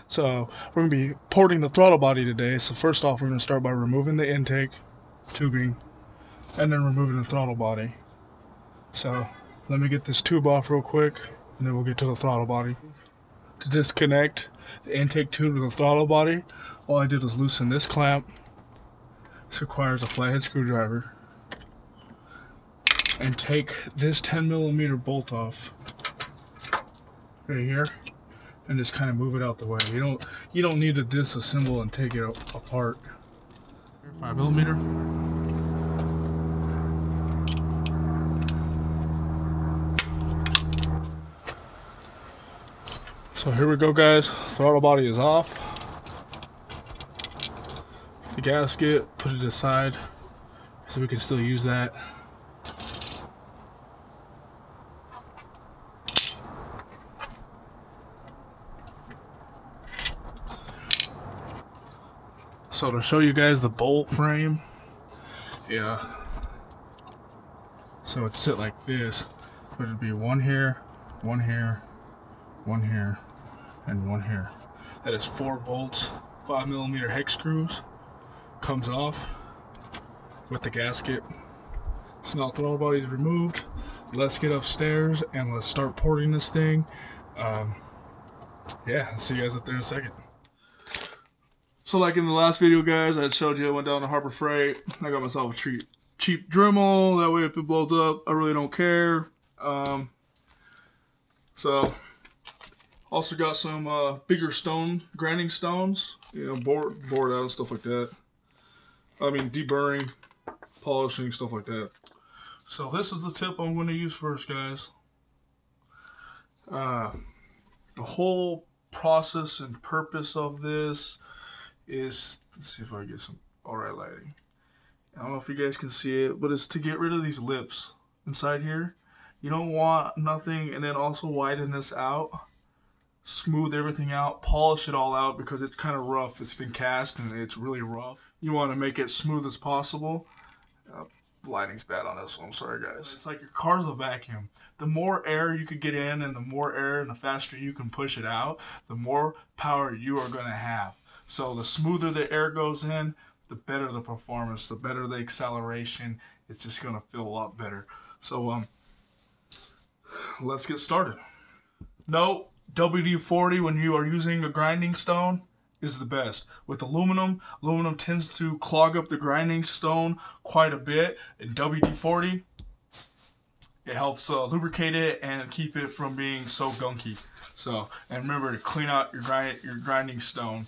So we're going to be porting the throttle body today. So first off, we're going to start by removing the intake tubing and then removing the throttle body. So let me get this tube off real quick and then we'll get to the throttle body. To disconnect the intake tube to the throttle body, all I did was loosen this clamp. This requires a flathead screwdriver. And take this 10mm bolt off right here and just kind of move it out the way. You don't need to disassemble and take it apart. 5mm. So here we go, guys. Throttle body is off. The gasket, put it aside so we can still use that. So to show you guys the bolt frame, so it'd sit like this, but it'd be one here, one here, one here, and one here. That is 4 bolts, 5mm hex screws. Comes off with the gasket. So now the throttle body is removed. Let's get upstairs and let's start porting this thing. Yeah, I'll see you guys up there in a second. So like in the last video, guys, I showed you I went down to Harbor Freight. I got myself a cheap Dremel. That way if it blows up, I really don't care. So also got some bigger grinding stones, you know, bored out and stuff like that. I mean, deburring, polishing, stuff like that. So this is the tip I'm going to use first, guys. The whole process and purpose of this is, let's see if I get some alright lighting. I don't know if you guys can see it, but it's to get rid of these lips inside here. You don't want nothing, and then also widen this out, smooth everything out, polish it all out because it's kind of rough. It's been cast and it's really rough. You want to make it smooth as possible. Lighting's bad on this one, I'm sorry guys. It's like your car's a vacuum. The more air you can get in and the more air and the faster you can push it out, the more power you are going to have. So the smoother the air goes in, the better the performance, the better the acceleration. It's just going to feel a lot better. So let's get started. No, WD-40 when you are using a grinding stone is the best. With aluminum tends to clog up the grinding stone quite a bit, and WD-40, it helps lubricate it and keep it from being so gunky. So, and remember to clean out your grinding stone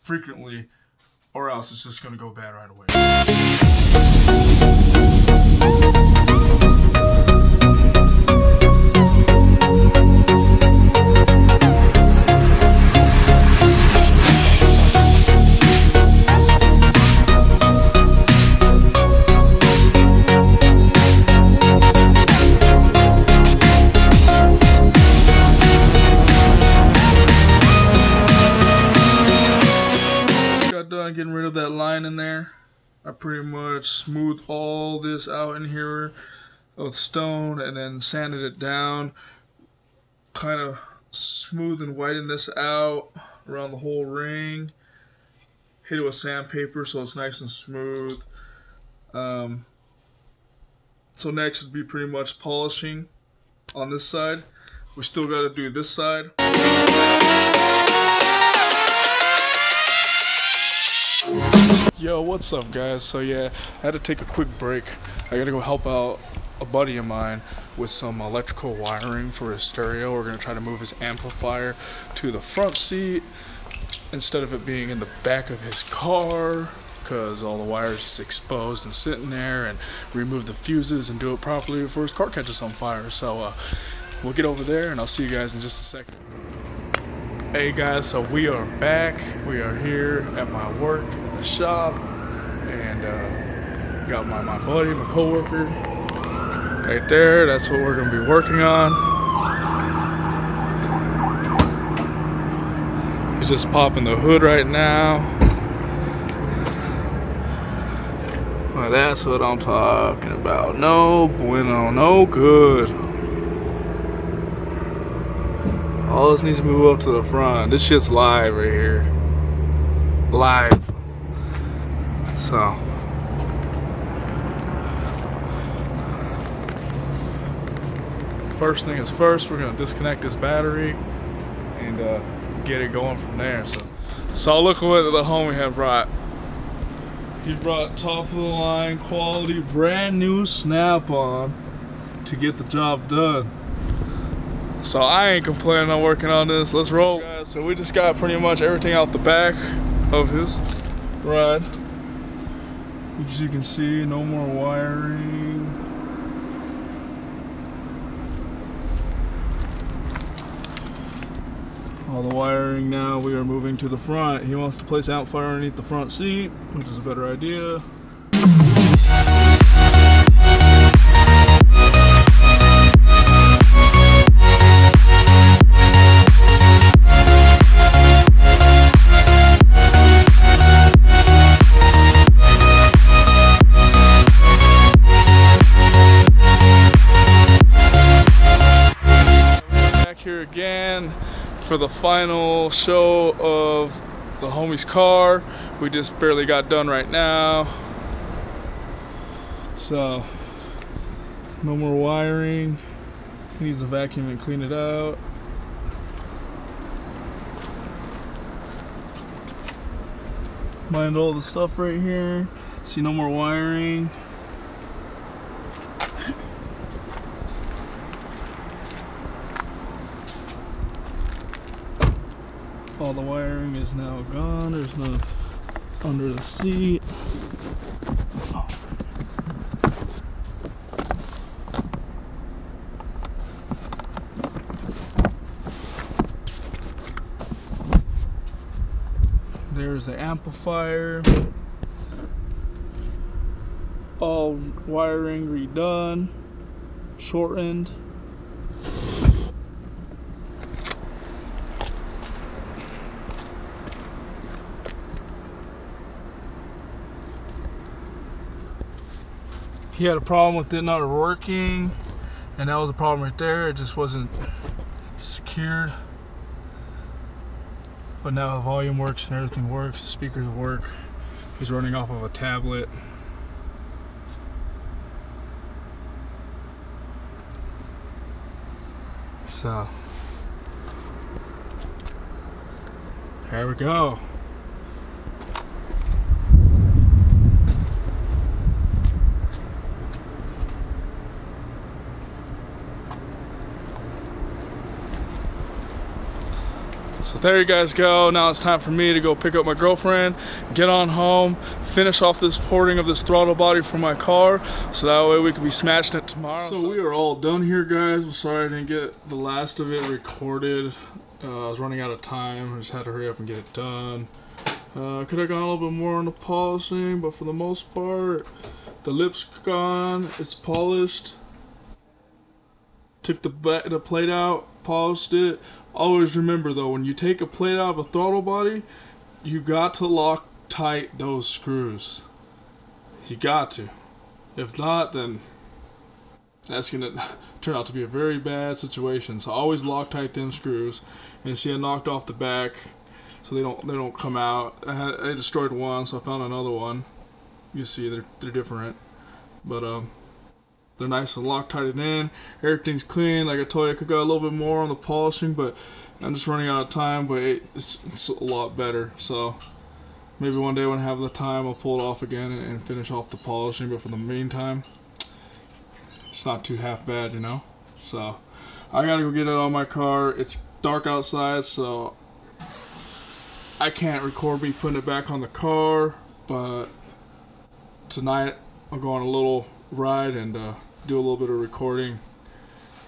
frequently, or else it's just going to go bad right away. Done getting rid of that line in there. I pretty much smoothed all this out in here with stone and then sanded it down, kind of smooth and whiten this out around the whole ring, hit it with sandpaper so it's nice and smooth. So next would be pretty much polishing on this side. We still got to do this side. Yo, what's up guys? So yeah, I had to take a quick break. I gotta go help out a buddy of mine with some electrical wiring for his stereo. We're gonna try to move his amplifier to the front seat instead of it being in the back of his car, because all the wires just exposed and sitting there, and remove the fuses and do it properly before his car catches on fire. So we'll get over there and I'll see you guys in just a second. Hey guys, so we are back. We are here at my work at the shop, and got my buddy, my co-worker right there. That's what we're gonna be working on. He's just popping the hood right now. Well, that's what I'm talking about. No bueno, no good. All this needs to move up to the front. This shit's live right here. Live. So. First thing is first, we're gonna disconnect this battery and get it going from there. So look what the homie had brought. He brought top of the line quality, brand new snap-on to get the job done. So I ain't complaining on working on this. Let's roll, guys. So we just got pretty much everything out the back of his ride. As you can see, no more wiring. All the wiring now we are moving to the front. He wants to place amplifier underneath the front seat, which is a better idea. Back here again for the final show of the homie's car. We just barely got done right now. So, no more wiring. He needs a vacuum and clean it out. Mind all the stuff right here. See, no more wiring. All the wiring is now gone. There's no under the seat. Oh. There's the amplifier. All wiring redone, shortened. He had a problem with it not working, and that was a problem right there. It just wasn't secured. But now the volume works and everything works. The speakers work. He's running off of a tablet. So here we go. So there you guys go. Now it's time for me to go pick up my girlfriend, get on home, finish off this porting of this throttle body for my car, so that way we can be smashing it tomorrow. So we are all done here, guys. I'm sorry I didn't get the last of it recorded. I was running out of time. I just had to hurry up and get it done. Could have gone a little bit more on the polishing, but for the most part, the lip's gone. It's polished. Took the plate out, polished it. Always remember though, when you take a plate out of a throttle body, you got to lock tight those screws. You got to. If not, then that's gonna turn out to be a very bad situation. So always lock tight them screws. And see, I knocked off the back so they don't come out. I destroyed one, so I found another one. You see, they're different, but they're nice and Loctited in. Everything's clean. Like I told you, I could go a little bit more on the polishing, but I'm just running out of time. But it's a lot better. So maybe one day when I have the time, I'll pull it off again and finish off the polishing. But for the meantime, it's not too half bad, you know. So I gotta go get it on my car. It's dark outside, so I can't record me putting it back on the car. But tonight I'll go on a little ride and do a little bit of recording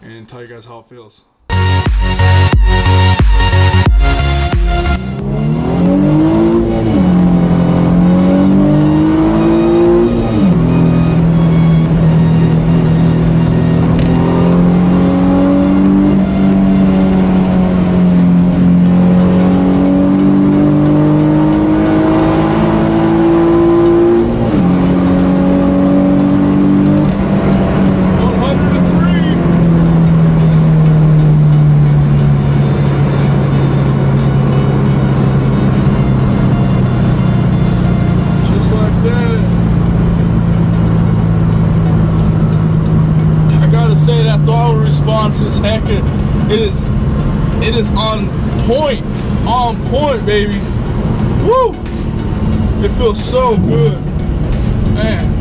and tell you guys how it feels. response is heckin'. It is on point, baby. Woo! It feels so good, man.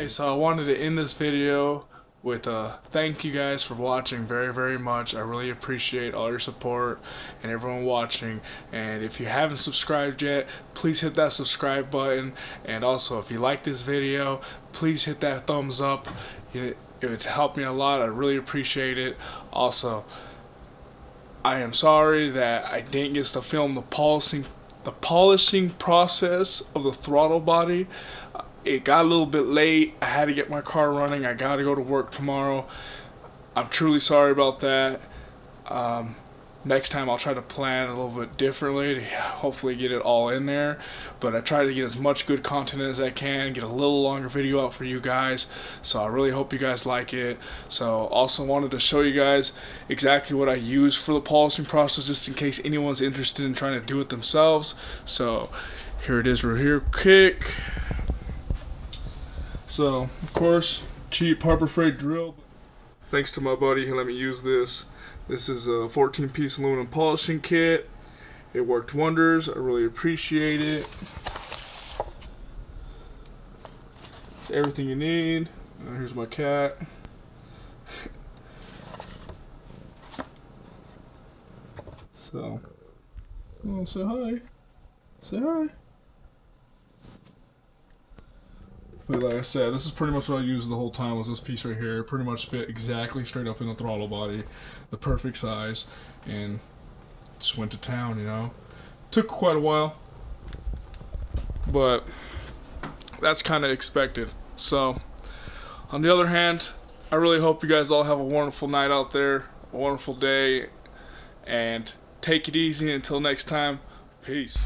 So I wanted to end this video with a thank you guys for watching very much. I really appreciate all your support and everyone watching. And if you haven't subscribed yet, please hit that subscribe button. And also, if you like this video, please hit that thumbs up. It would help me a lot. I really appreciate it. Also, I am sorry that I didn't get to film the polishing process of the throttle body. It got a little bit late. I had to get my car running. I gotta go to work tomorrow. I'm truly sorry about that. Next time I'll try to plan a little bit differently to hopefully get it all in there. But I try to get as much good content as I can, get a little longer video out for you guys. So I really hope you guys like it. So also wanted to show you guys exactly what I use for the polishing process, just in case anyone's interested in trying to do it themselves. So here it is, right here, kick. So, of course, cheap Harbor Freight drill. Thanks to my buddy, he let me use this. This is a 14-piece aluminum polishing kit. It worked wonders. I really appreciate it. It's everything you need. Here's my cat. So, oh, say hi. Say hi. But like I said, this is pretty much what I used the whole time, was this piece right here. It pretty much fit exactly straight up in the throttle body, the perfect size, and just went to town, you know. Took quite a while, but that's kind of expected. So, on the other hand, I really hope you guys all have a wonderful night out there, a wonderful day, and take it easy until next time. Peace.